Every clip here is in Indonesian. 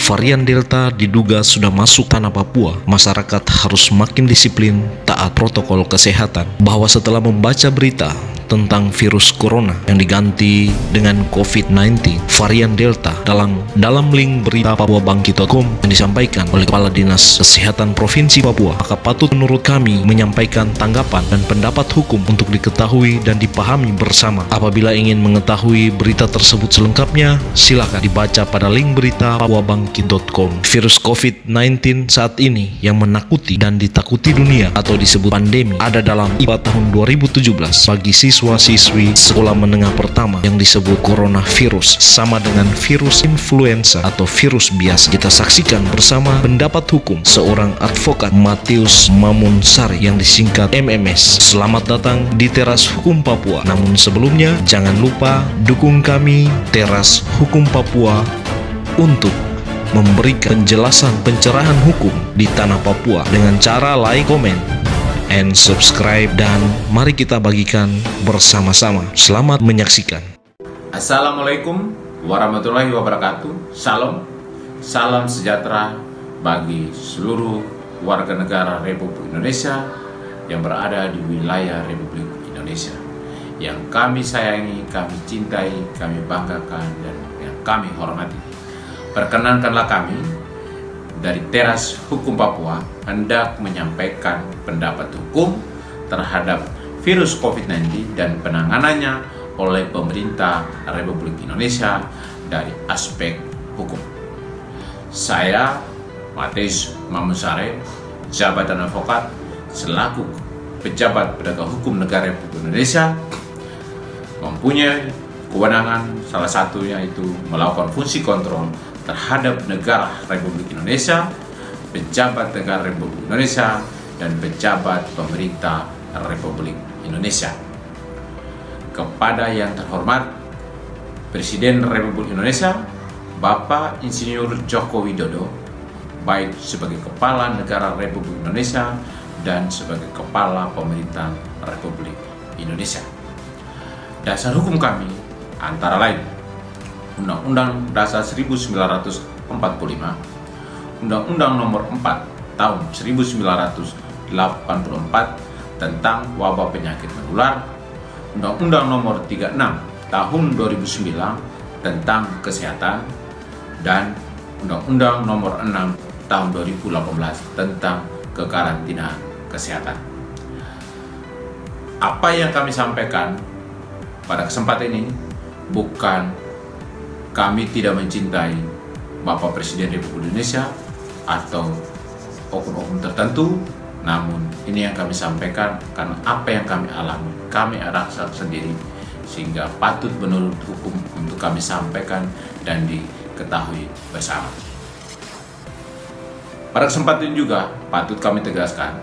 varian Delta diduga sudah masuk tanah Papua. Masyarakat harus makin disiplin taat protokol kesehatan. Bahwa setelah membaca berita tentang virus corona yang diganti dengan COVID-19 varian Delta dalam link berita papuabangkit.com yang disampaikan oleh Kepala Dinas Kesehatan Provinsi Papua, maka patut menurut kami menyampaikan tanggapan dan pendapat hukum untuk diketahui dan dipahami bersama. Apabila ingin mengetahui berita tersebut selengkapnya, silakan dibaca pada link berita papuabangkit.com. Virus COVID-19 saat ini yang menakuti dan ditakuti dunia atau disebut pandemi ada dalam IPA tahun 2017 bagi siswa-siswi sekolah menengah pertama yang disebut coronavirus, sama dengan virus influenza atau virus biasa. Kita saksikan bersama pendapat hukum seorang advokat Matius Mamunsari yang disingkat MMS. Selamat datang di Teras Hukum Papua. Namun sebelumnya jangan lupa dukung kami Teras Hukum Papua untuk memberikan penjelasan pencerahan hukum di tanah Papua dengan cara like, comment, and subscribe, dan mari kita bagikan bersama-sama. Selamat menyaksikan. Assalamualaikum warahmatullahi wabarakatuh. Salam sejahtera bagi seluruh warga negara Republik Indonesia yang berada di wilayah Republik Indonesia, yang kami sayangi, kami cintai, kami banggakan, dan yang kami hormati. Perkenankanlah kami dari Teras Hukum Papua hendak menyampaikan pendapat hukum terhadap virus COVID-19 dan penanganannya oleh pemerintah Republik Indonesia dari aspek hukum. Saya, Matius Mamunsari, jabatan advokat selaku pejabat penegak hukum negara Republik Indonesia, mempunyai kewenangan salah satunya itu melakukan fungsi kontrol terhadap negara Republik Indonesia, pejabat negara Republik Indonesia, dan pejabat pemerintah Republik Indonesia. Kepada yang terhormat Presiden Republik Indonesia, Bapak Insinyur Joko Widodo, baik sebagai Kepala Negara Republik Indonesia dan sebagai Kepala Pemerintah Republik Indonesia. Dasar hukum kami antara lain Undang-Undang Dasar 1945, Undang-Undang Nomor 4 Tahun 1984 tentang wabah penyakit menular, Undang-Undang Nomor 36 Tahun 2009 tentang kesehatan, dan Undang-Undang Nomor 6 Tahun 2018 tentang kekarantinaan kesehatan. Apa yang kami sampaikan pada kesempatan ini bukan kami tidak mencintai Bapak Presiden Republik Indonesia atau oknum-oknum tertentu, namun ini yang kami sampaikan karena apa yang kami alami, kami rasa sendiri, sehingga patut menurut hukum untuk kami sampaikan dan diketahui bersama. Pada kesempatan ini juga patut kami tegaskan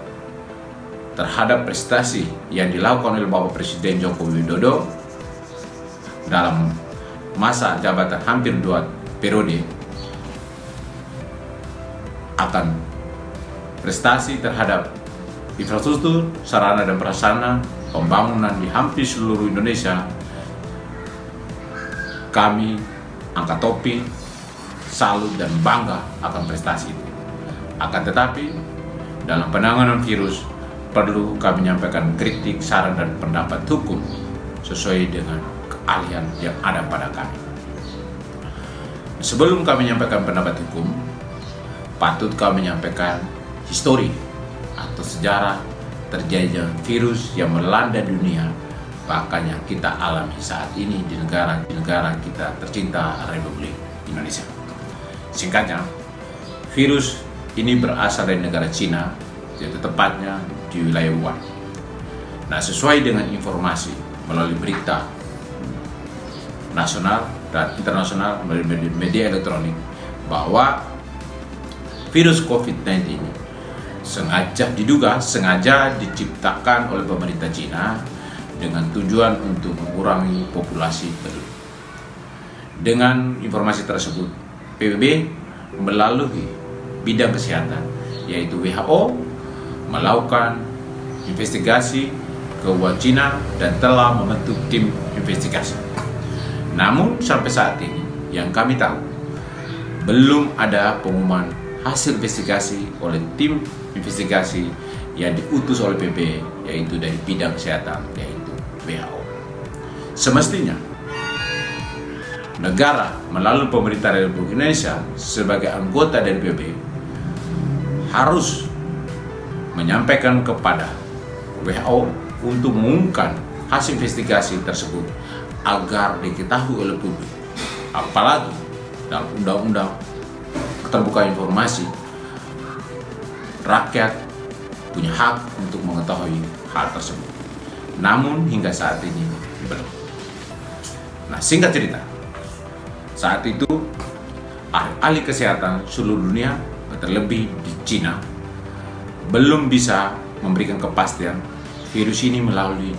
terhadap prestasi yang dilakukan oleh Bapak Presiden Joko Widodo dalam masa jabatan hampir 2 periode, akan prestasi terhadap infrastruktur, sarana dan prasarana, pembangunan di hampir seluruh Indonesia. Kami angkat topi, salut dan bangga akan prestasi itu. Akan tetapi, dalam penanganan virus perlu kami menyampaikan kritik, saran dan pendapat hukum sesuai dengan keahlian yang ada pada kami. Sebelum kami menyampaikan pendapat hukum, patut kami menyampaikan histori atau sejarah terjadinya virus yang melanda dunia, bahkan yang kita alami saat ini di negara kita tercinta Republik Indonesia. Singkatnya, virus ini berasal dari negara Cina, yaitu tepatnya di wilayah Wuhan. Nah, sesuai dengan informasi melalui berita nasional dan internasional melalui media elektronik bahwa virus COVID-19 ini sengaja diciptakan oleh pemerintah Cina dengan tujuan untuk mengurangi populasi penduduk. Dengan informasi tersebut, PBB melalui bidang kesehatan yaitu WHO melakukan investigasi ke Wuhan, Cina, dan telah membentuk tim investigasi. Namun sampai saat ini yang kami tahu, belum ada pengumuman hasil investigasi oleh tim investigasi yang diutus oleh PBB, yaitu dari bidang kesehatan, yaitu WHO. Semestinya negara melalui pemerintah Republik Indonesia sebagai anggota dari PBB harus menyampaikan kepada WHO untuk mengumumkan hasil investigasi tersebut agar diketahui oleh publik. Apalagi dalam undang-undang keterbukaan informasi, rakyat punya hak untuk mengetahui hal tersebut. Namun hingga saat ini belum. Nah, singkat cerita, saat itu ahli kesehatan seluruh dunia, terlebih di Cina, belum bisa memberikan kepastian virus ini melalui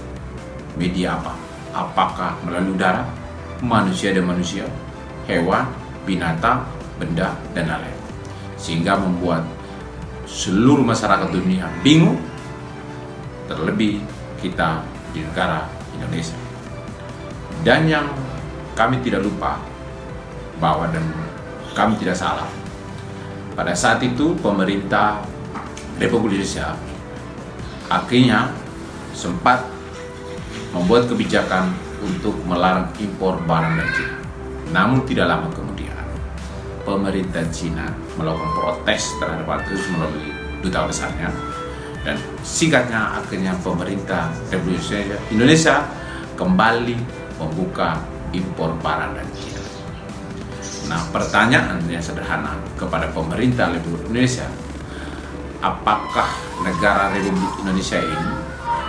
media apa. Apakah melalui udara, manusia dan manusia, hewan, binatang, benda, dan lain-lain. Sehingga membuat seluruh masyarakat dunia bingung, terlebih kita di negara Indonesia. Dan yang kami tidak lupa bahwa, dan kami tidak salah, pada saat itu pemerintah Republik Indonesia akhirnya sempat membuat kebijakan untuk melarang impor barang dari Cina. Namun tidak lama kemudian pemerintah Cina melakukan protes terhadap hal itu melalui duta besarnya, dan singkatnya akhirnya pemerintah Republik Indonesia kembali membuka impor barang dari Cina. Nah, pertanyaannya sederhana kepada pemerintah Republik Indonesia, apakah negara Republik Indonesia ini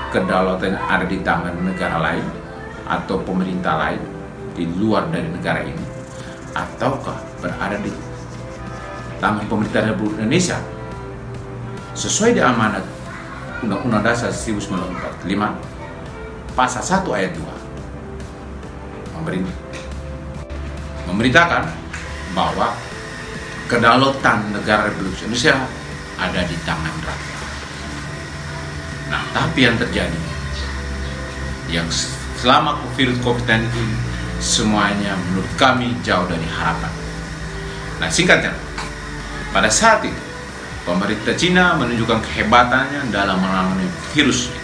kedaulatan ada di tangan negara lain atau pemerintah lain di luar dari negara ini, ataukah berada di tangan pemerintah Republik Indonesia sesuai dengan amanat Undang-Undang Dasar 1945 pasal 1 ayat 2 memerintahkan bahwa kedaulatan negara Republik Indonesia ada di tangan rakyat. Nah, tapi yang terjadi, yang selama virus COVID-19 semuanya menurut kami jauh dari harapan. Nah, singkatnya, pada saat itu pemerintah Cina menunjukkan kehebatannya dalam menangani virus ini,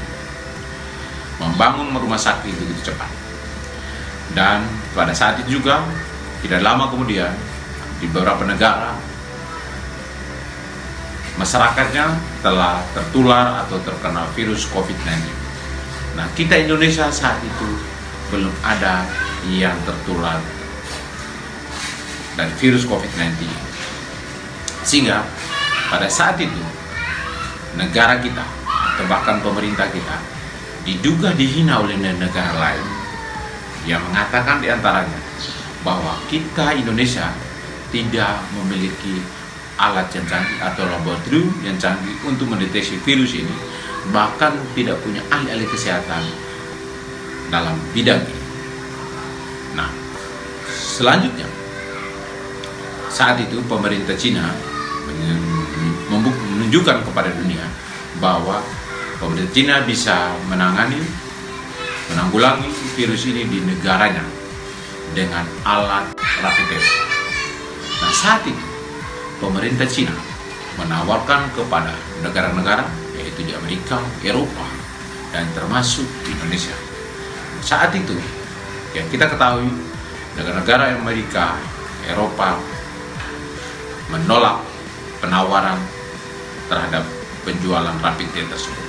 membangun rumah sakit begitu cepat. Dan pada saat itu juga tidak lama kemudian di beberapa negara masyarakatnya telah tertular atau terkena virus COVID-19. Nah, kita Indonesia saat itu belum ada yang tertular dari virus COVID-19. Sehingga pada saat itu negara kita atau bahkan pemerintah kita diduga dihina oleh negara lain yang mengatakan diantaranya bahwa kita Indonesia tidak memiliki alat yang canggih atau laboratorium yang canggih untuk mendeteksi virus ini, bahkan tidak punya ahli-ahli kesehatan dalam bidang ini. Nah, selanjutnya saat itu pemerintah Cina menunjukkan kepada dunia bahwa pemerintah Cina bisa menanggulangi virus ini di negaranya dengan alat rapid test. Nah, saat itu pemerintah Cina menawarkan kepada negara-negara, yaitu di Amerika, Eropa, dan termasuk Indonesia. Saat itu yang kita ketahui, negara-negara Amerika, Eropa menolak penawaran terhadap penjualan rapid test tersebut.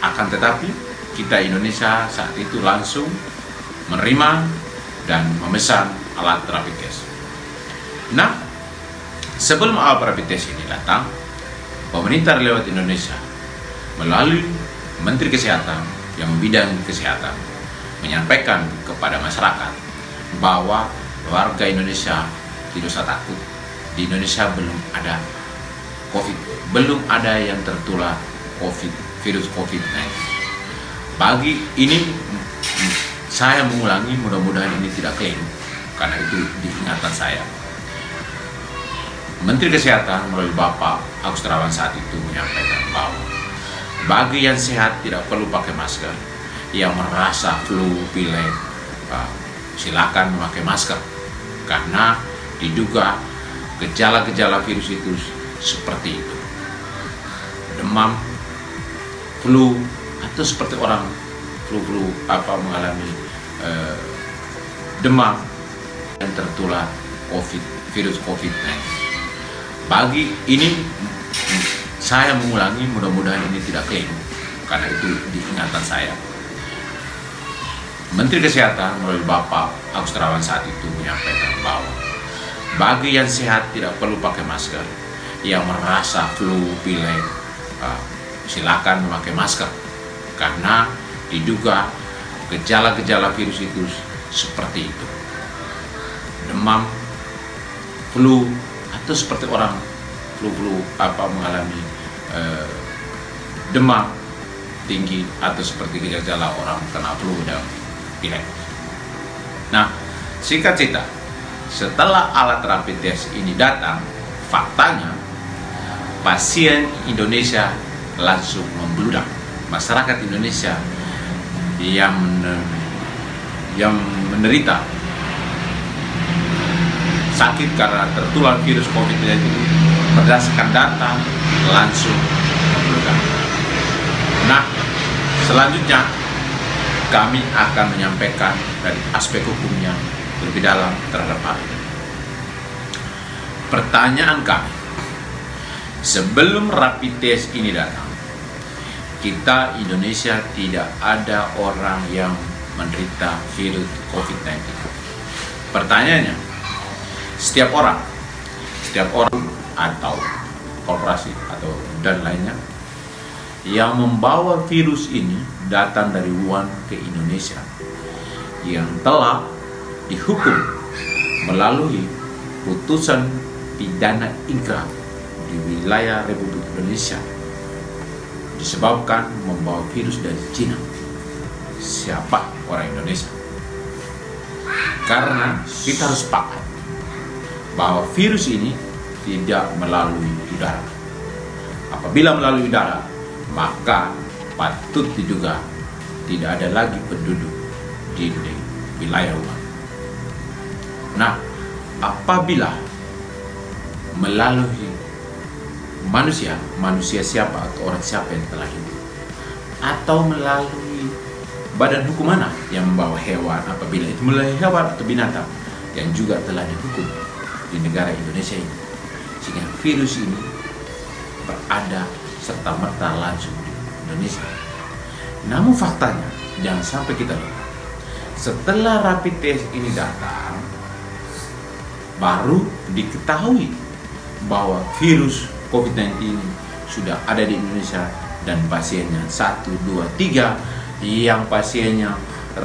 Akan tetapi kita Indonesia saat itu langsung menerima dan memesan alat rapid test. Nah, sebelum alat rapid test ini datang, pemerintah lewat Indonesia melalui Menteri Kesehatan yang bidang kesehatan menyampaikan kepada masyarakat bahwa warga Indonesia tidak usah takut. Di Indonesia belum ada COVID, belum ada yang tertular virus COVID-19. Bagi ini saya mengulangi, mudah-mudahan ini tidak keliru, karena itu diingatan saya. Menteri Kesehatan melalui Bapak Agus Terawan saat itu menyampaikan bahwa bagi yang sehat tidak perlu pakai masker. Yang merasa flu, pilek, silakan memakai masker, karena diduga gejala-gejala virus itu seperti itu. Demam, flu, atau seperti orang flu mengalami demam dan tertular virus COVID-19. Bagi ini saya mengulangi, mudah-mudahan ini tidak keliru, karena itu diingatan saya. Menteri Kesehatan melalui Bapak Agus Terawan saat itu menyampaikan bahwa bagi yang sehat tidak perlu pakai masker. Yang merasa flu, pilek, silakan memakai masker, karena diduga gejala-gejala virus itu seperti itu. Demam, flu, atau seperti orang flu mengalami demam tinggi, atau seperti gejala orang kena flu dan pilek. Nah, singkat cerita, setelah alat rapid test ini datang, faktanya pasien Indonesia langsung membludak. Masyarakat Indonesia yang menderita sakit karena tertular virus COVID-19 berdasarkan data langsung membludak. Nah, selanjutnya kami akan menyampaikan dari aspek hukumnya lebih dalam terhadap hal ini. Pertanyaan kami, sebelum rapid test ini datang, kita Indonesia tidak ada orang yang menderita virus COVID-19. Pertanyaannya, setiap orang atau korporasi atau dan lainnya yang membawa virus ini datang dari Wuhan ke Indonesia, yang telah dihukum melalui putusan pidana ingkrah di wilayah Republik Indonesia disebabkan membawa virus dari Cina. Siapa orang Indonesia? Karena kita harus sepakat bahwa virus ini tidak melalui udara. Apabila melalui udara, maka patut diduga tidak ada lagi penduduk di wilayah Wuhan. Nah, apabila melalui manusia siapa atau orang siapa yang telah hidup, atau melalui badan hukum mana yang membawa hewan, apabila itu melalui hewan atau binatang yang juga telah dihukum di negara Indonesia ini, sehingga virus ini berada serta-merta langsung di Indonesia. Namun faktanya, jangan sampai kita lupa, setelah rapid test ini datang, baru diketahui bahwa virus COVID-19 sudah ada di Indonesia dan pasiennya 1, 2, 3 yang pasiennya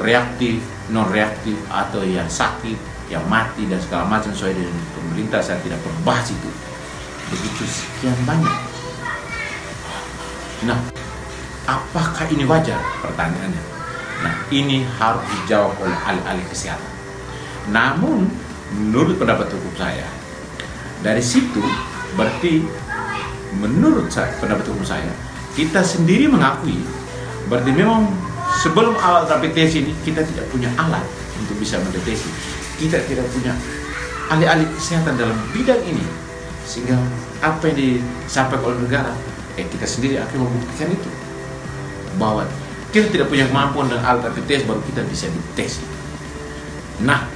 reaktif, non reaktif, atau yang sakit, yang mati dan segala macam sesuai dengan pemerintah. Saya tidak perlu bahas itu. Begitu sekian banyak. Nah, apakah ini wajar? Pertanyaannya. Nah, ini harus dijawab oleh ahli-ahli kesehatan. Namun, menurut pendapat hukum saya, dari situ berarti menurut saya, pendapat hukum saya, kita sendiri mengakui berarti memang sebelum alat rapid test ini kita tidak punya alat untuk bisa mendeteksi. Kita tidak punya ahli-ahli kesehatan dalam bidang ini, sehingga apa yang disampaikan oleh negara, kita sendiri akan membuktikan itu, bahwa kita tidak punya kemampuan dengan alat rapid test baru kita bisa deteksi. Nah,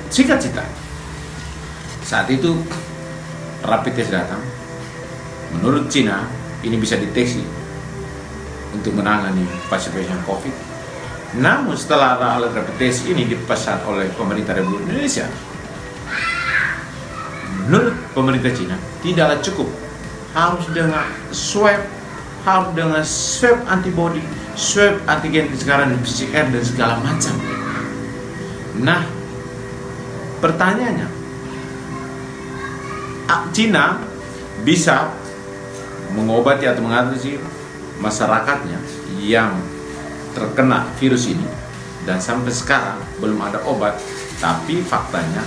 singkat cerita, saat itu rapid test datang. Menurut Cina, ini bisa deteksi untuk menangani pasien-pasien COVID. Namun setelah alat rapid test ini dipesan oleh pemerintah Republik Indonesia, menurut pemerintah Cina tidaklah cukup, harus dengan swab, harus dengan swab antibody, swab antigen sekarang dan PCR dan segala macam. Nah, pertanyaannya, Cina bisa mengobati atau mengatasi masyarakatnya yang terkena virus ini, dan sampai sekarang belum ada obat, tapi faktanya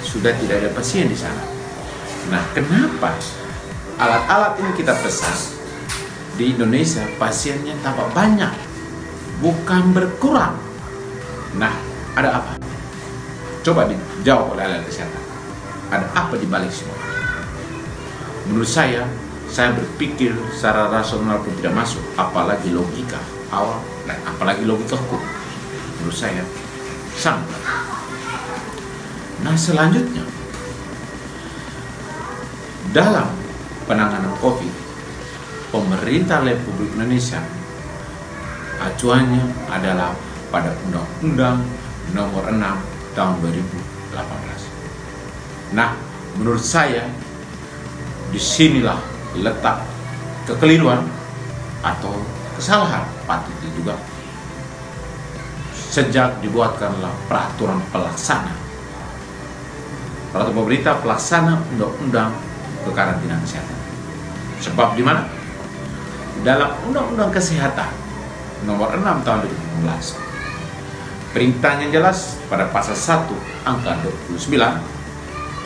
sudah tidak ada pasien di sana. Nah, kenapa alat-alat ini kita pesan di Indonesia pasiennya tampak banyak, bukan berkurang? Nah, ada apa? Coba dijawab oleh ahli kesehatan. Ada apa di balik semua? Menurut saya berpikir secara rasional pun tidak masuk, apalagi logika awal dan apalagi logika hukum. Menurut saya sangat. Nah, selanjutnya dalam penanganan COVID, pemerintah Republik Indonesia acuannya adalah pada Undang-Undang Nomor 6 Tahun 2018. Nah, menurut saya disinilah letak kekeliruan atau kesalahan patut diduga sejak dibuatkanlah peraturan pelaksana pemerintah pelaksana Undang-Undang Kekarantinaan Kesehatan. Sebab di mana? Dalam Undang-Undang Kesehatan Nomor 6 Tahun 2016, perintahnya jelas pada pasal 1 angka 29.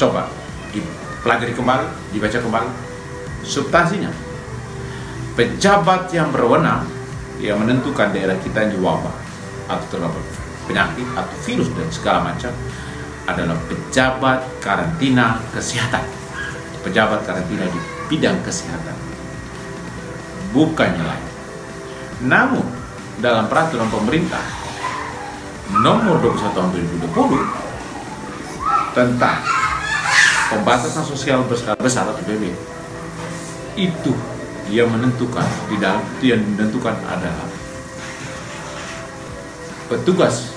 Coba dipelajari kembali, dibaca kembali substansinya. Pejabat yang berwenang yang menentukan daerah kita ini wabah atau terdapat penyakit atau virus dan segala macam adalah pejabat karantina kesehatan. Pejabat karantina di bidang kesehatan, bukan yang lain. Namun dalam peraturan pemerintah Nomor 21 Tahun 2020 tentang pembatasan sosial berskala besar atau PSBB, itu yang menentukan adalah petugas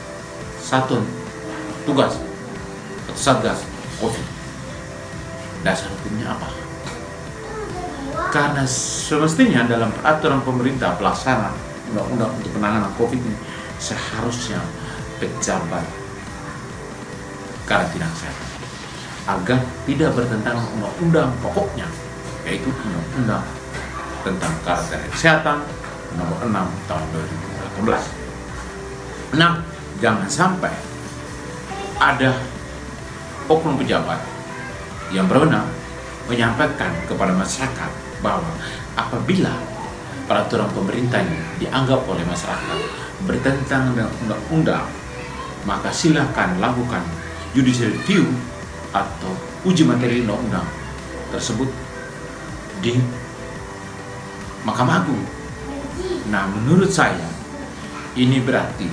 satuan tugas atau satgas COVID. Dasar hukumnya apa? Karena semestinya dalam peraturan pemerintah pelaksana undang-undang untuk penanganan COVID ini seharusnya pejabat karantina kesehatan agar tidak bertentangan undang-undang pokoknya, yaitu undang-undang tentang karantina kesehatan Nomor 6 Tahun 2018. Nah, jangan sampai ada oknum pejabat yang berwenang menyampaikan kepada masyarakat bahwa apabila peraturan pemerintah ini dianggap oleh masyarakat bertentangan dengan undang-undang, maka silakan lakukan judicial review atau uji materi undang-undang tersebut di Mahkamah Agung. Nah, menurut saya ini berarti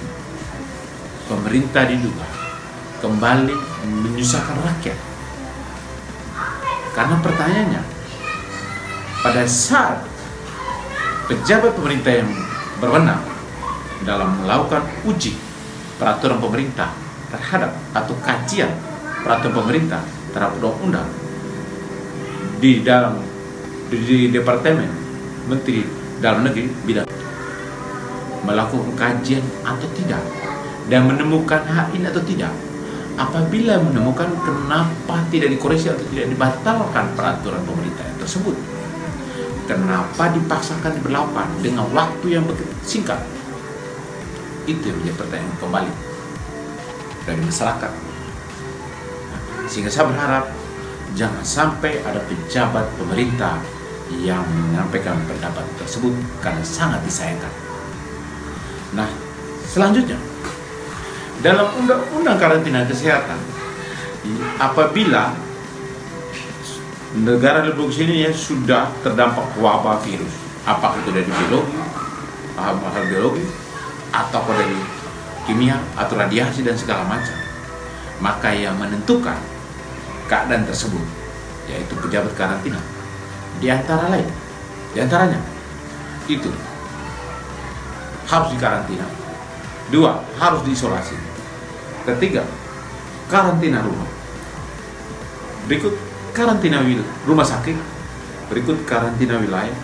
pemerintah diduga kembali menyusahkan rakyat. Karena pertanyaannya, pada saat pejabat pemerintah yang berwenang dalam melakukan uji peraturan pemerintah terhadap atau kajian peraturan pemerintah terhadap undang-undang di Departemen Menteri Dalam Negeri bidang melakukan kajian atau tidak dan menemukan hal ini atau tidak. Apabila menemukan, kenapa tidak dikoreksi atau tidak dibatalkan peraturan pemerintah tersebut? Kenapa dipaksakan diberlakukan dengan waktu yang begitu singkat? Itu yang menjadi pertanyaan kembali dari masyarakat. Sehingga saya berharap jangan sampai ada pejabat pemerintah yang menyampaikan pendapat tersebut karena sangat disayangkan. Nah, selanjutnya dalam Undang-Undang Karantina Kesehatan, apabila negara Republik ini sudah terdampak wabah virus, apakah itu dari biologi, hal biologi, atau dari kimia atau radiasi dan segala macam, maka yang menentukan keadaan tersebut yaitu pejabat karantina. Di antaranya itu harus dikarantina, 2 harus diisolasi, 3 karantina rumah, berikut karantina rumah sakit, berikut karantina wilayah,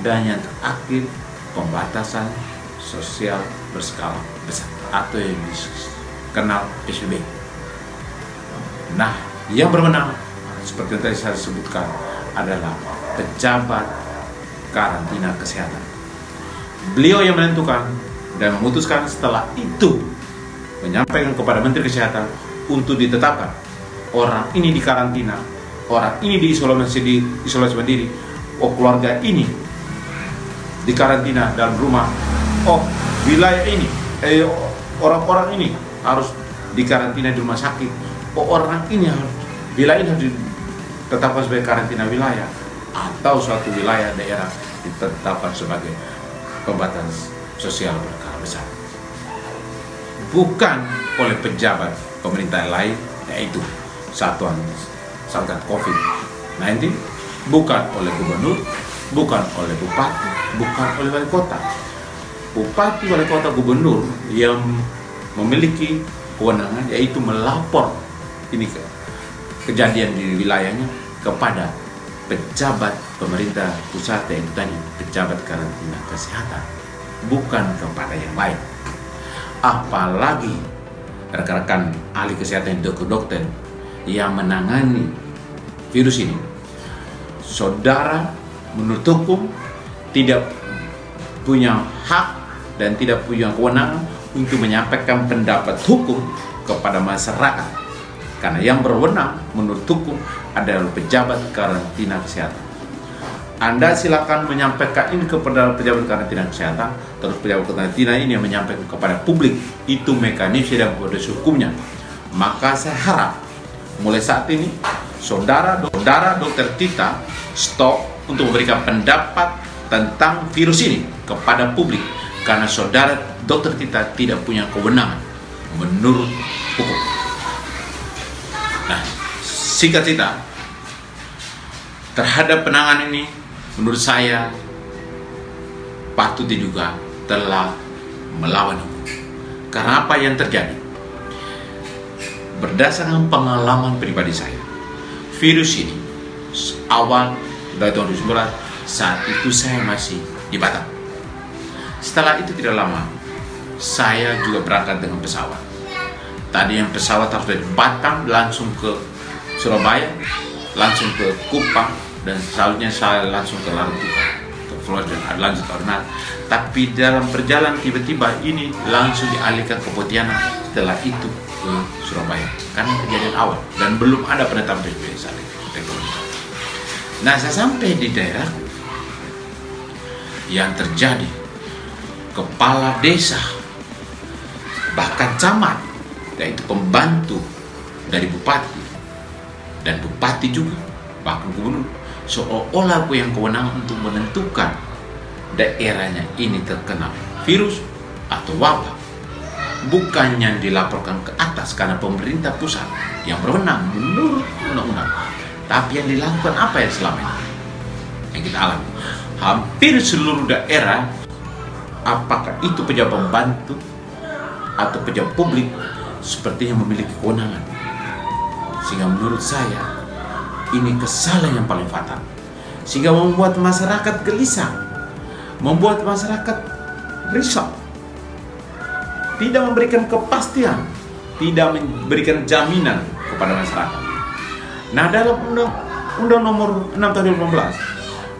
dan yang terakhir pembatasan sosial berskala besar atau yang dikenal PSBB. Nah, yang berwenang seperti yang tadi saya sebutkan adalah pejabat karantina kesehatan. Beliau yang menentukan dan memutuskan, setelah itu menyampaikan kepada Menteri Kesehatan untuk ditetapkan orang ini dikarantina, orang ini diisolasi mandiri, oh keluarga ini dikarantina dalam rumah, oh wilayah ini, orang-orang ini harus dikarantina di rumah sakit, oh orang ini harus wilayah ini harus ditetapkan sebagai karantina wilayah, atau suatu wilayah daerah ditetapkan sebagai pembatasan sosial berskala besar. Bukan oleh pejabat pemerintah lain, yaitu Satuan Satgas COVID-19, bukan oleh gubernur, bukan oleh bupati, bukan oleh wali kota. Bupati, wali kota, gubernur yang memiliki kewenangan yaitu melapor ini kejadian di wilayahnya kepada pejabat pemerintah pusat, yaitu tadi pejabat karantina kesehatan, bukan kepada yang lain. Apalagi rekan-rekan ahli kesehatan, dokter-dokter yang menangani virus ini, saudara menurut hukum tidak punya hak dan tidak punya kewenangan untuk menyampaikan pendapat hukum kepada masyarakat, karena yang berwenang menurut hukum adalah pejabat karantina kesehatan. Anda silakan menyampaikan ini kepada pejabat karantina kesehatan, terus pejabat karantina ini yang menyampaikan kepada publik. Itu mekanisme dan proses hukumnya. Maka saya harap mulai saat ini saudara dokter Tita stop untuk memberikan pendapat tentang virus ini kepada publik, karena saudara dokter Tita tidak punya kewenangan menurut hukum. Nah, singkat cerita, terhadap penanganan ini menurut saya patut diduga telah melawan hukum. Karena apa yang terjadi? Berdasarkan pengalaman pribadi saya, virus ini awal dari tahun 2019, saat itu saya masih di Batam. Setelah itu tidak lama, saya juga berangkat dengan pesawat. Tadi yang pesawat harus dari Batam langsung ke Surabaya, langsung ke Kupang, dan selanjutnya saya langsung ke Larantuka, ke Flores dan lanjut ke Arnat. Tapi dalam perjalanan tiba-tiba ini langsung dialihkan ke Pontianak, setelah itu ke Surabaya, karena kejadian awal dan belum ada penetapan PSBB saat itu. Nah, saya sampai di daerah yang terjadi, kepala desa, bahkan camat, yaitu pembantu dari bupati, dan bupati juga, bahkan gubernur, seolah-olah yang kewenangan untuk menentukan daerahnya ini terkena virus atau wabah. Bukannya dilaporkan ke atas karena pemerintah pusat yang berwenang menurut undang-undang, tapi yang dilakukan apa yang selama ini yang kita alami? Hampir seluruh daerah, apakah itu pejabat pembantu atau pejabat publik, sepertinya memiliki kewenangan. Sehingga menurut saya ini kesalahan yang paling fatal, sehingga membuat masyarakat gelisah, membuat masyarakat risau, tidak memberikan kepastian, tidak memberikan jaminan kepada masyarakat. Nah, dalam Undang nomor 6 tahun 2015,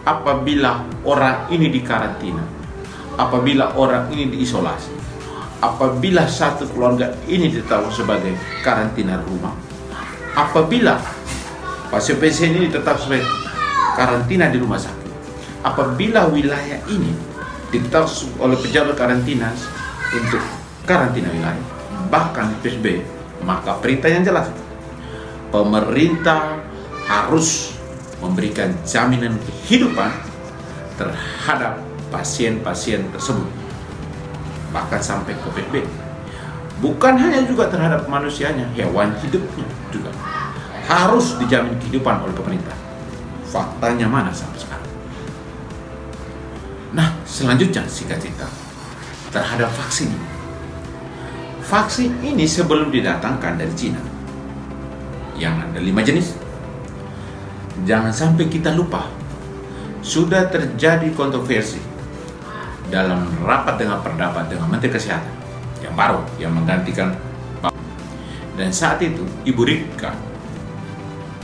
apabila orang ini dikarantina, apabila orang ini diisolasi, apabila satu keluarga ini ditetapkan sebagai karantina rumah, apabila pasien-pasien ini tetap sebagai karantina di rumah sakit, apabila wilayah ini ditetapkan oleh pejabat karantina untuk karantina wilayah, bahkan PSBB, maka perintah yang jelas, pemerintah harus memberikan jaminan kehidupan terhadap pasien-pasien tersebut, bahkan sampai ke PSBB. Bukan hanya juga terhadap manusianya, hewan hidupnya juga harus dijamin kehidupan oleh pemerintah. Faktanya mana sampai sekarang? Nah, selanjutnya singkat cerita terhadap vaksin. Vaksin ini sebelum didatangkan dari Cina, yang ada 5 jenis, jangan sampai kita lupa, sudah terjadi kontroversi dalam rapat dengan pendapat dengan Menteri Kesehatan yang baru, yang menggantikan Pak. Dan saat itu Ibu Rika,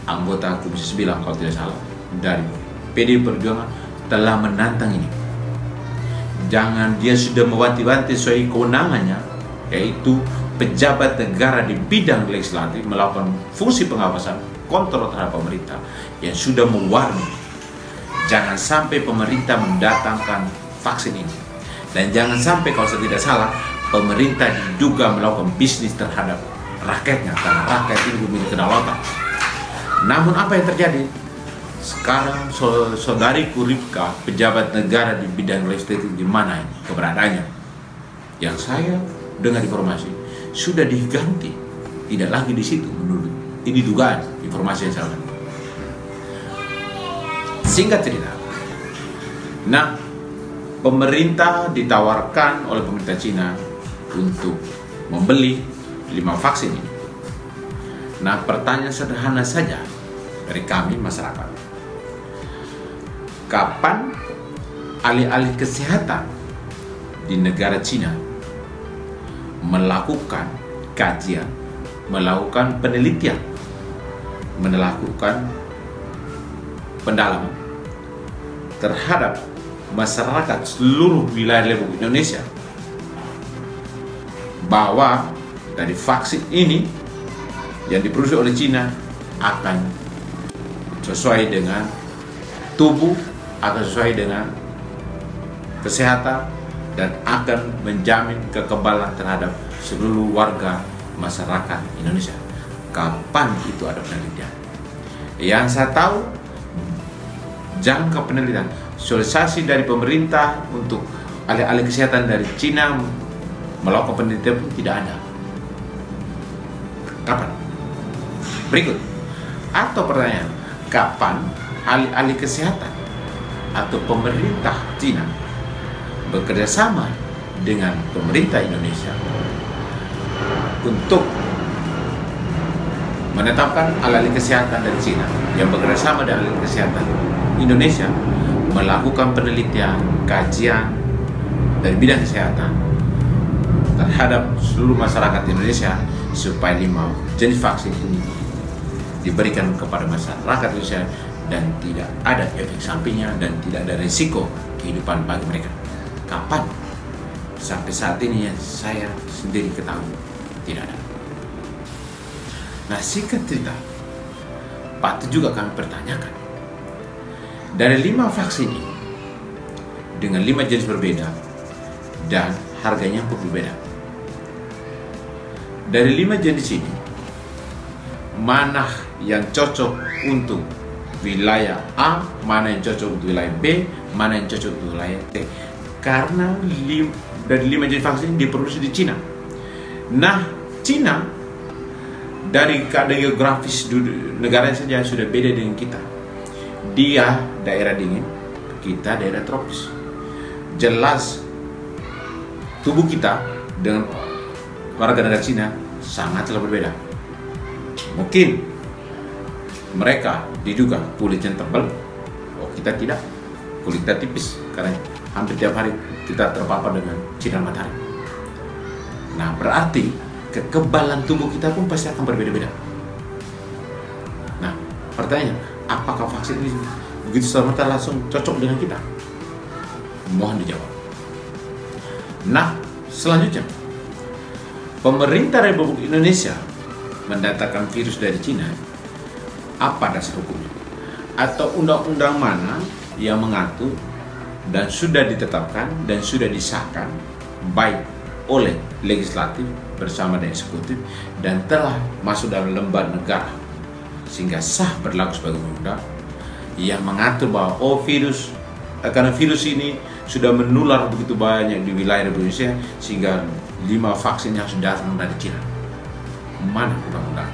anggota Komisi 9 kalau tidak salah, dari PDI Perjuangan, telah menantang ini. Jangan dia sudah mewanti-wanti sesuai kewenangannya, yaitu pejabat negara di bidang legislatif melakukan fungsi pengawasan kontrol terhadap pemerintah, yang sudah mewarnai jangan sampai pemerintah mendatangkan vaksin ini, dan jangan sampai kalau saya tidak salah pemerintah diduga melakukan bisnis terhadap rakyatnya, karena rakyat ini memiliki kedaulatan. Namun apa yang terjadi? Sekarang saudariku Ripka, pejabat negara di bidang logistik, di mana keberadaannya? Yang saya dengar informasi sudah diganti, tidak lagi di situ menurut ini dugaan informasi yang saya dapat. Singkat cerita, nah pemerintah ditawarkan oleh pemerintah Cina untuk membeli 5 vaksin ini. Nah, pertanyaan sederhana saja dari kami masyarakat. Kapan ahli-ahli kesehatan di negara Cina melakukan kajian, melakukan penelitian, melakukan pendalaman terhadap masyarakat seluruh wilayah Republik Indonesia bahwa dari vaksin ini yang diproduksi oleh Cina akan sesuai dengan tubuh, akan sesuai dengan kesehatan, dan akan menjamin kekebalan terhadap seluruh warga masyarakat Indonesia. Kapan itu ada penelitian? Yang saya tahu, jangka penelitian, sosialisasi dari pemerintah untuk ahli-ahli kesehatan dari Cina melakukan penelitian pun tidak ada. Kapan? Berikut. Atau pertanyaan, kapan ahli-ahli kesehatan atau pemerintah Cina bekerja sama dengan pemerintah Indonesia untuk menetapkan ahli kesehatan dari Cina yang bekerja sama dengan ahli kesehatan Indonesia melakukan penelitian, kajian dari bidang kesehatan terhadap seluruh masyarakat Indonesia supaya 5 jenis vaksin ini diberikan kepada masyarakat Indonesia dan tidak ada efek sampingnya dan tidak ada risiko kehidupan bagi mereka. Kapan? Sampai saat ini yang saya sendiri ketahui tidak ada. Nah, singkat cerita, patut juga kami pertanyakan, dari 5 vaksin ini dengan 5 jenis berbeda dan harganya pun berbeda. Dari 5 jenis ini, mana yang cocok untuk wilayah A, mana yang cocok untuk wilayah B, mana yang cocok untuk wilayah T? Karena dari 5 jenis vaksin diproduksi di Cina. Nah, Cina dari keadaan geografis negaranya saja sudah beda dengan kita. Dia daerah dingin, kita daerah tropis. Jelas tubuh kita dengan warga negara Cina sangatlah berbeda. Mungkin mereka diduga kulitnya tebal, oh kita tidak, kulit kita tipis karena hampir tiap hari kita terpapar dengan sinar matahari. Nah, berarti kekebalan tubuh kita pun pasti akan berbeda-beda. Nah, pertanyaannya, apakah vaksin ini begitu serta langsung cocok dengan kita? Mohon dijawab. Nah, selanjutnya, pemerintah Republik Indonesia mendatangkan virus dari Cina. Apa dasar hukumnya? Atau undang-undang mana yang mengatur dan sudah ditetapkan dan sudah disahkan baik oleh legislatif bersama dengan eksekutif dan telah masuk dalam lembar negara sehingga sah berlaku sebagai undang yang mengatur bahwa karena virus ini sudah menular begitu banyak di wilayah Indonesia sehingga 5 vaksin yang sudah datang dari Cina. Mana undang-undang?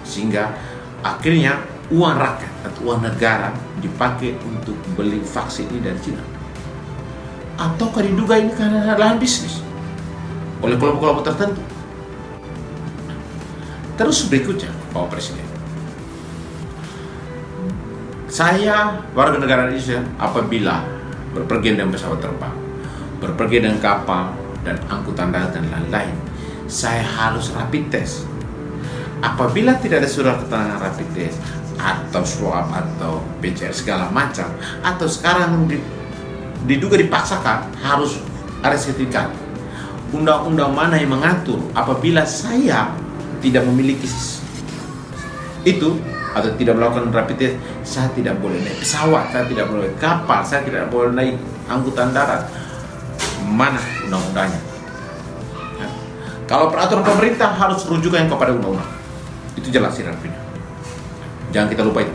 Sehingga akhirnya uang rakyat atau uang negara dipakai untuk beli vaksin ini dari Cina. Ataukah diduga ini karena lahan bisnis oleh kelompok-kelompok tertentu? Terus berikutnya, Bapak Presiden, saya warga negara Indonesia apabila berpergian dengan pesawat terbang, berpergian dengan kapal dan angkutan darat dan lain-lain, saya harus rapid test. Apabila tidak ada surat keterangan rapid test atau swab atau PCR segala macam, atau sekarang diduga dipaksakan harus ada sertifikat. Undang-undang mana yang mengatur apabila saya tidak memiliki itu atau tidak melakukan rapid test, saya tidak boleh naik pesawat, saya tidak boleh naik kapal, saya tidak boleh naik angkutan darat? Mana undang-undangnya? Ya. Kalau peraturan pemerintah harus rujukan kepada undang-undang, itu jelas sih rapinya. Jangan kita lupa itu.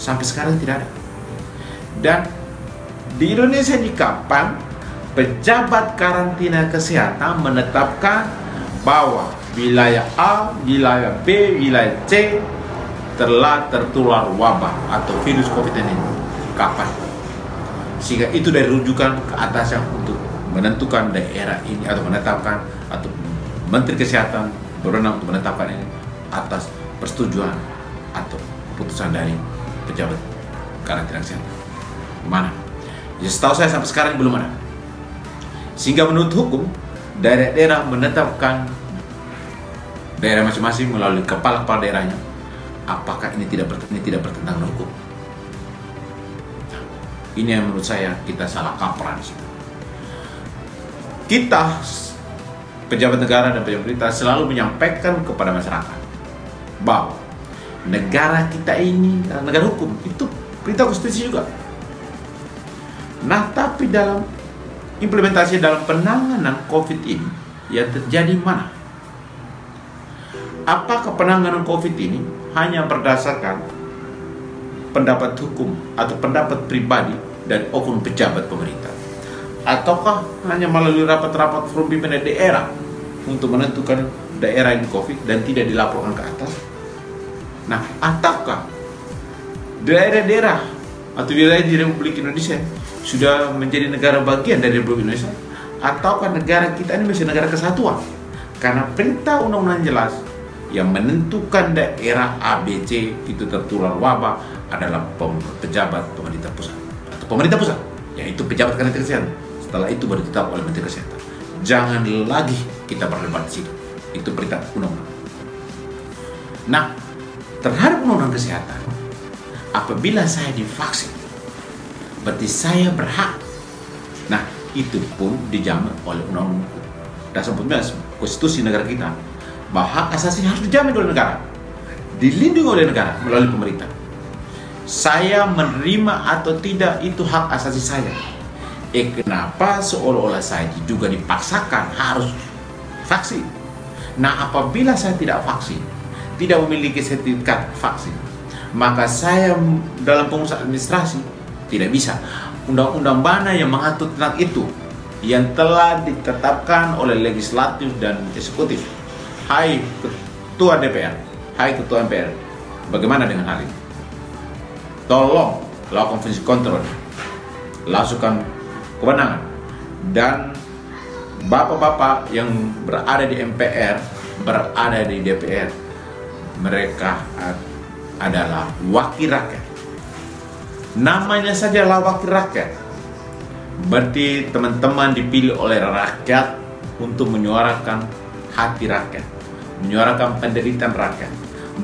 Sampai sekarang tidak ada. Dan di Indonesia ini kapan pejabat karantina kesehatan menetapkan bahwa wilayah A, wilayah B, wilayah C telah tertular wabah atau virus COVID-19? Kapan? Sehingga itu dari rujukan ke atasnya untuk menentukan daerah ini atau menetapkan, atau Menteri Kesehatan berwenang untuk menetapkan ini atas persetujuan atau keputusan dari pejabat karantina kesehatan. Mana? Ya, setahu saya sampai sekarang belum ada. Sehingga menurut hukum, daerah-daerah menetapkan daerah masing-masing melalui kepala-kepala daerahnya. Apakah ini tidak bertentangan hukum? Nah, ini yang menurut saya kita salah kaprah di sini. Kita pejabat negara dan pejabat pemerintah selalu menyampaikan kepada masyarakat bahwa negara kita ini negara hukum, itu perintah konstitusi juga. Nah, tapi dalam implementasi dalam penanganan COVID ini yang terjadi mana? Apakah penanganan COVID ini hanya berdasarkan pendapat hukum atau pendapat pribadi dari oknum pejabat pemerintah? Ataukah hanya melalui rapat-rapat forum pimpinan daerah untuk menentukan daerah ini COVID dan tidak dilaporkan ke atas? Nah, ataukah daerah-daerah atau wilayah di Republik Indonesia sudah menjadi negara bagian dari Republik Indonesia? Ataukah negara kita ini masih negara kesatuan? Karena perintah undang-undang jelas yang menentukan daerah ABC itu tertular wabah adalah pejabat pemerintah pusat atau pemerintah pusat, yaitu pejabat karantina kesehatan. Setelah itu baru ditetapkan oleh Menteri Kesehatan. Jangan lagi kita berdebat di situ. Itu perintah undang-undang. Nah, terhadap undang-undang kesehatan, apabila saya divaksin, berarti saya berhak. Nah, itu pun dijamin oleh Undang-Undang Dasar 19 Konstitusi negara kita, bahwa hak asasi harus dijamin oleh negara, dilindungi oleh negara melalui pemerintah. Saya menerima atau tidak itu hak asasi saya. Kenapa seolah-olah saya juga dipaksakan harus vaksin? Nah, apabila saya tidak vaksin, tidak memiliki sertifikat vaksin, maka saya dalam pengurusan administrasi tidak bisa. Undang-undang mana yang mengatur tentang itu yang telah ditetapkan oleh legislatif dan eksekutif? Hai Ketua DPR, hai Ketua MPR, bagaimana dengan hal ini? Tolong lakukan fungsi kontrol, lakukan kewenangan, dan bapak-bapak yang berada di MPR, berada di DPR, mereka adalah wakil rakyat. Namanya sajalah wakil rakyat. Berarti teman-teman dipilih oleh rakyat untuk menyuarakan hati rakyat, menyuarakan penderitaan rakyat.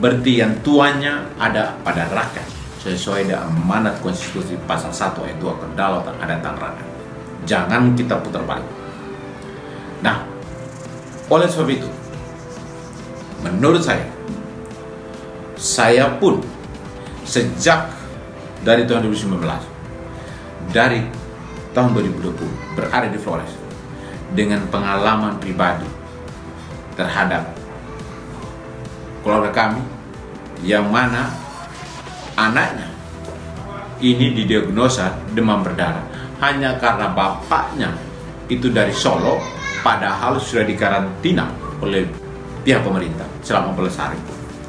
Berarti yang tuanya ada pada rakyat sesuai dengan amanat konstitusi pasal 1 ayat 2 kedaulatan ada tentang rakyat. Jangan kita putar balik. Nah, oleh sebab itu, menurut saya pun sejak dari tahun 2019, dari tahun 2020 berada di Flores dengan pengalaman pribadi terhadap keluarga kami yang mana anaknya ini didiagnosa demam berdarah hanya karena bapaknya itu dari Solo, padahal sudah dikarantina oleh pihak pemerintah selama 14 hari.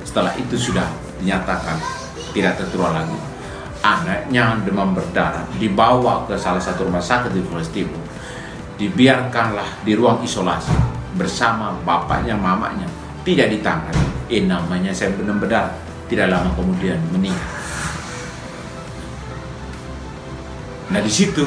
Setelah itu sudah dinyatakan tidak tertular lagi. Anaknya demam berdarah dibawa ke salah satu rumah sakit di Flores Timur, dibiarkanlah di ruang isolasi bersama bapaknya, mamanya, tidak ditangani. Namanya saya demam berdarah, tidak lama kemudian meninggal. Nah, di situ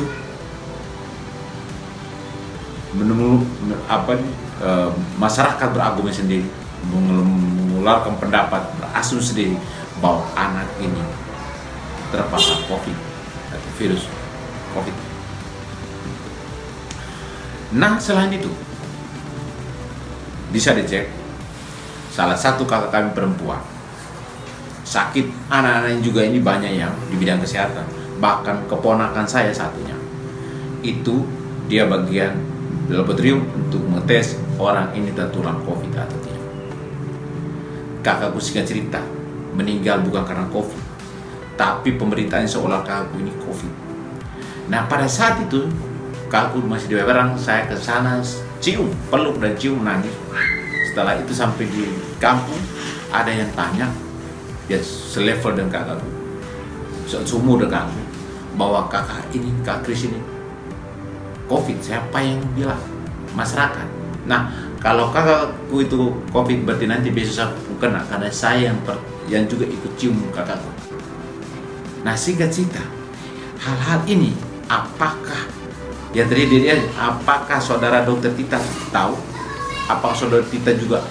masyarakat berargumen sendiri, mengeluarkan pendapat, berasumsi sendiri bahwa anak ini terpapar COVID atau virus COVID. Nah, selain itu bisa dicek salah satu kakak kami perempuan sakit, anak-anak juga ini banyak yang di bidang kesehatan. Bahkan keponakan saya satunya itu dia bagian laboratorium untuk mengetes orang ini tertular COVID atau tidak. Kakakku singkat cerita meninggal bukan karena COVID, tapi pemberitaannya seolah Kak Agung ini COVID. Nah pada saat itu Kak Agung masih di Weberang, saya ke sana cium, peluk dan cium, nangis. Setelah itu sampai di kampung ada yang tanya, ya selevel dengan Kak Agung, seumur dengan Kak Agung, bahwa kakak ini, Kak Kris ini COVID. Siapa yang bilang? Masyarakat. Nah kalau kakakku itu COVID berarti nanti besok aku kena, karena saya yang juga ikut cium kakakku. Nah singkat cerita, hal-hal ini apakah yang terjadi, apakah saudara dokter Tita tahu? Apakah saudara Tita juga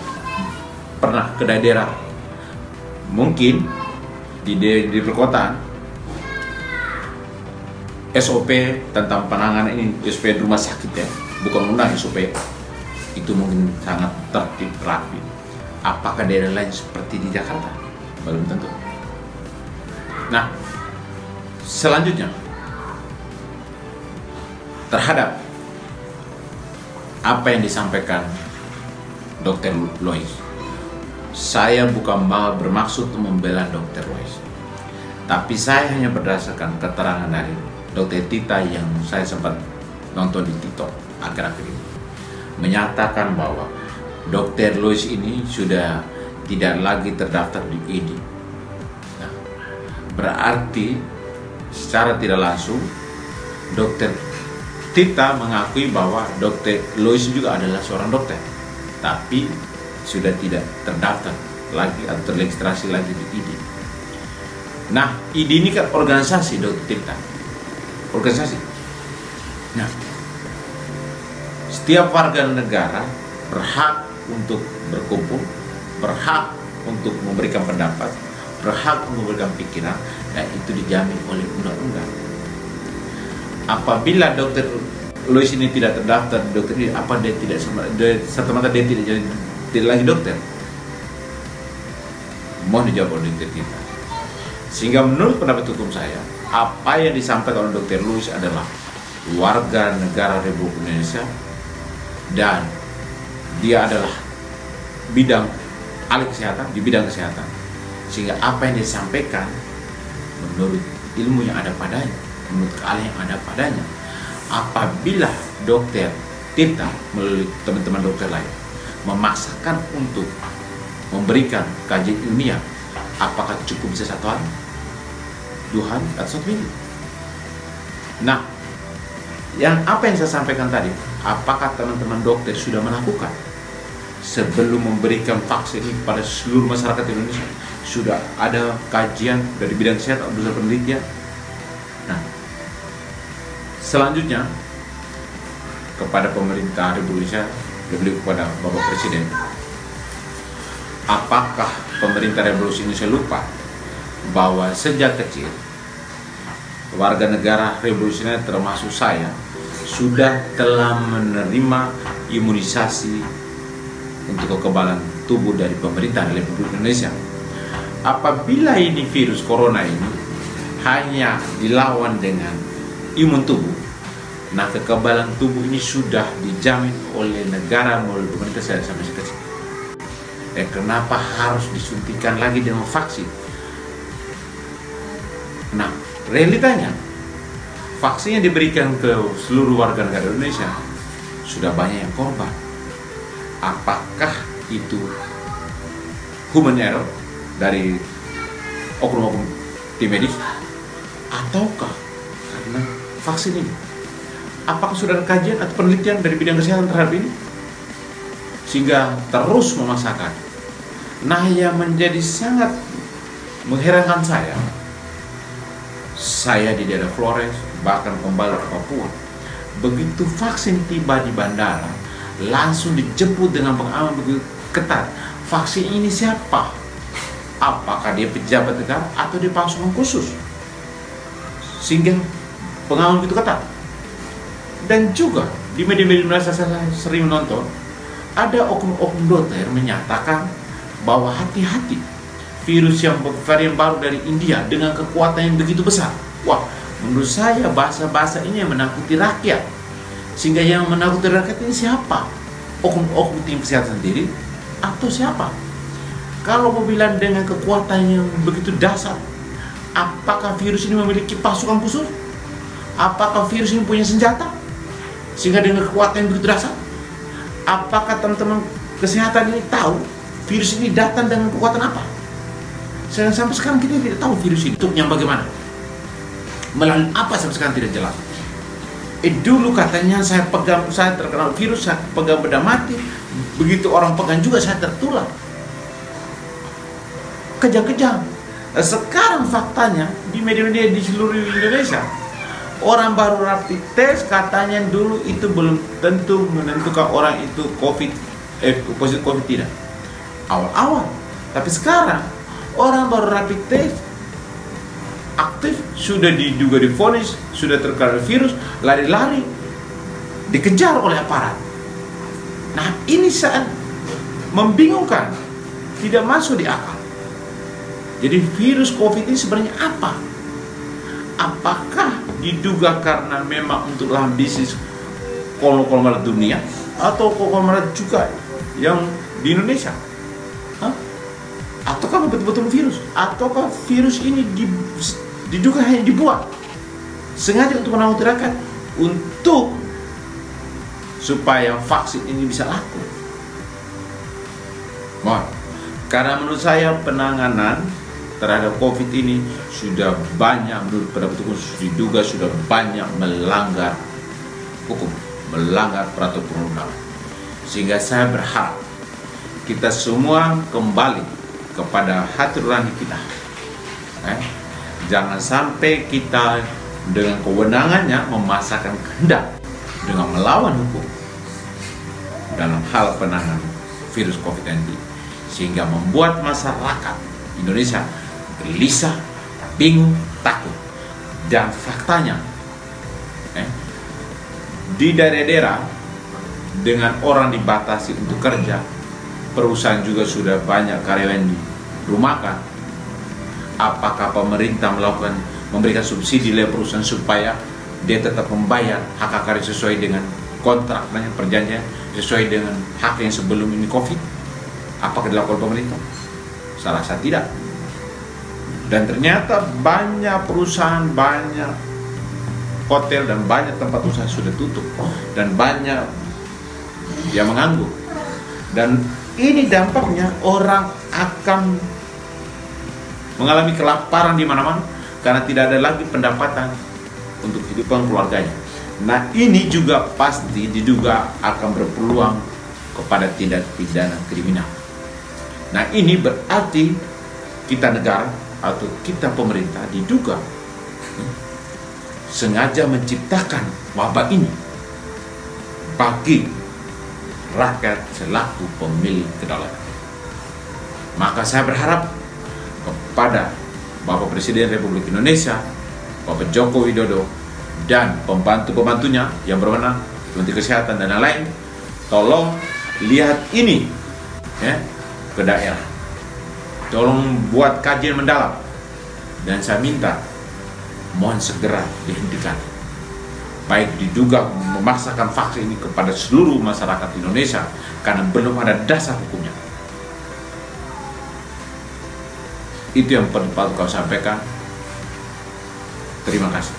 pernah ke daerah mungkin di perkotaan SOP tentang penanganan ini, SOP di rumah sakit ya, bukan undang SOP itu mungkin sangat tertib rapi. Apakah daerah lain seperti di Jakarta? Belum tentu. Nah selanjutnya, terhadap apa yang disampaikan Dr. Lois, saya bukan bermaksud membela Dr. Lois, tapi saya hanya berdasarkan keterangan dari Dr. Tita yang saya sempat nonton di TikTok akhir-akhir ini, menyatakan bahwa Dr. Lois ini sudah tidak lagi terdaftar di ID. Nah, berarti secara tidak langsung Dr. Tita mengakui bahwa Dr. Lois juga adalah seorang dokter, tapi sudah tidak terdaftar lagi atau terregistrasi lagi di ID. Nah, ID ini kan organisasi Dr. Tita, organisasi. Nah, setiap warga negara berhak untuk berkumpul, berhak untuk memberikan pendapat, berhak untuk memberikan pikiran, dan itu dijamin oleh undang-undang. Apabila Dr. Lois ini tidak terdaftar dokter ini, apa dia tidak serta-merta dia tidak lagi dokter? Mohon dijawab oleh Dr. Tita. Sehingga menurut pendapat hukum saya, apa yang disampaikan oleh Dr. Lois adalah warga negara Republik Indonesia dan dia adalah bidang ahli kesehatan di bidang kesehatan. Sehingga apa yang disampaikan menurut ilmu yang ada padanya, menurut keahlian yang ada padanya. Apabila Dokter Tita melalui teman-teman dokter lain memaksakan untuk memberikan kajian ilmiah, apakah cukup bisa 1 hari, 2 hari, atau 1 minggu? Nah, apa yang saya sampaikan tadi, apakah teman-teman dokter sudah melakukan sebelum memberikan vaksin ini pada seluruh masyarakat Indonesia? Sudah ada kajian dari bidang kesehatan, berdasar penelitian. Nah, selanjutnya kepada pemerintah Republik Indonesia, lebih kepada Bapak Presiden, apakah pemerintah Republik Indonesia lupa bahwa sejak kecil warga negara Republik Indonesia termasuk saya sudah telah menerima imunisasi untuk kekebalan tubuh dari pemerintah Republik Indonesia. Apabila ini virus corona ini hanya dilawan dengan imun tubuh, nah kekebalan tubuh ini sudah dijamin oleh negara melalui pemerintah saya sampai kecil. Kenapa harus disuntikan lagi dengan vaksin? Nah, realitanya vaksin yang diberikan ke seluruh warga negara Indonesia sudah banyak yang korban. Apakah itu human error dari oknum-oknum tim medis, ataukah karena vaksin ini? Apakah sudah ada kajian atau penelitian dari bidang kesehatan terhadap ini? Sehingga terus memaksakan. Nah, yang menjadi sangat mengherankan saya di daerah Flores, bahkan kembali ke Papua, begitu vaksin tiba di bandara, langsung dijemput dengan pengaman begitu ketat. Vaksin ini siapa? Apakah dia pejabat negara atau dia pasukan khusus? Sehingga pengaman begitu ketat. Dan juga di media-media saya sering menonton, ada oknum-oknum dokter menyatakan bahwa hati-hati, virus yang varian baru dari India dengan kekuatan yang begitu besar. Wah, menurut saya bahasa-bahasa ini yang menakuti rakyat. Sehingga yang menakuti rakyat ini siapa? Oknum-oknum tim kesehatan sendiri atau siapa? Kalau mau bilang dengan kekuatan yang begitu dahsyat, apakah virus ini memiliki pasukan khusus? Apakah virus ini punya senjata sehingga dengan kekuatan yang begitu dahsyat? Apakah teman-teman kesehatan ini tahu virus ini datang dengan kekuatan apa? Sampai sekarang kita tidak tahu virus ini bentuknya bagaimana, melalui apa sampai sekarang tidak jelas. Dulu katanya saya terkena virus, saya pegang benda mati, begitu orang pegang juga saya tertular. Kejang-kejang. Sekarang faktanya di media-media di seluruh Indonesia, orang baru rapid test katanya dulu itu belum tentu menentukan orang itu positif COVID tidak. Awal-awal. Tapi sekarang orang baru rapid test aktif, sudah diduga divonis, sudah terkena virus, lari-lari, dikejar oleh aparat. Nah, ini saat membingungkan, tidak masuk di akal. Jadi virus COVID ini sebenarnya apa? Apakah diduga karena memang untuk lahan bisnis konglomerat dunia atau konglomerat juga yang di Indonesia? Ataukah betul-betul virus? Ataukah virus ini diduga hanya dibuat sengaja untuk menakut rakyat untuk supaya vaksin ini bisa laku? Karena menurut saya penanganan terhadap COVID ini sudah banyak, menurut pendapat hukum, diduga sudah banyak melanggar hukum, melanggar peraturan perundang-undangan. Sehingga saya berharap kita semua kembali kepada hati nurani kita. Jangan sampai kita dengan kewenangannya memaksakan kehendak dengan melawan hukum dalam hal penanganan virus COVID-19, sehingga membuat masyarakat Indonesia gelisah, bingung, takut. Dan faktanya di daerah-daerah dengan orang dibatasi untuk kerja, perusahaan juga sudah banyak karyawan dirumahkan. Apakah pemerintah memberikan subsidi lewat perusahaan supaya dia tetap membayar hak karya sesuai dengan kontrak dan perjanjian, sesuai dengan hak yang sebelum ini COVID? Apakah dilakukan pemerintah? Saya rasa tidak. Dan ternyata banyak perusahaan, banyak hotel dan banyak tempat usaha sudah tutup, dan banyak yang menganggur. Dan ini dampaknya orang akan mengalami kelaparan di mana-mana karena tidak ada lagi pendapatan untuk kehidupan keluarganya. Nah, ini juga pasti diduga akan berpeluang kepada tindak pidana kriminal. Nah, ini berarti kita negara atau kita pemerintah diduga sengaja menciptakan wabah ini bagi rakyat selaku pemilik kedaulatan. Maka saya berharap kepada Bapak Presiden Republik Indonesia, Bapak Joko Widodo, dan pembantu-pembantunya yang berwenang, Menteri Kesehatan dan lain-lain, tolong lihat ini ke daerah. Tolong buat kajian mendalam, dan saya minta mohon segera dihentikan. Baik diduga memaksakan vaksin ini kepada seluruh masyarakat Indonesia karena belum ada dasar hukumnya. Itu yang perlu kau sampaikan. Terima kasih.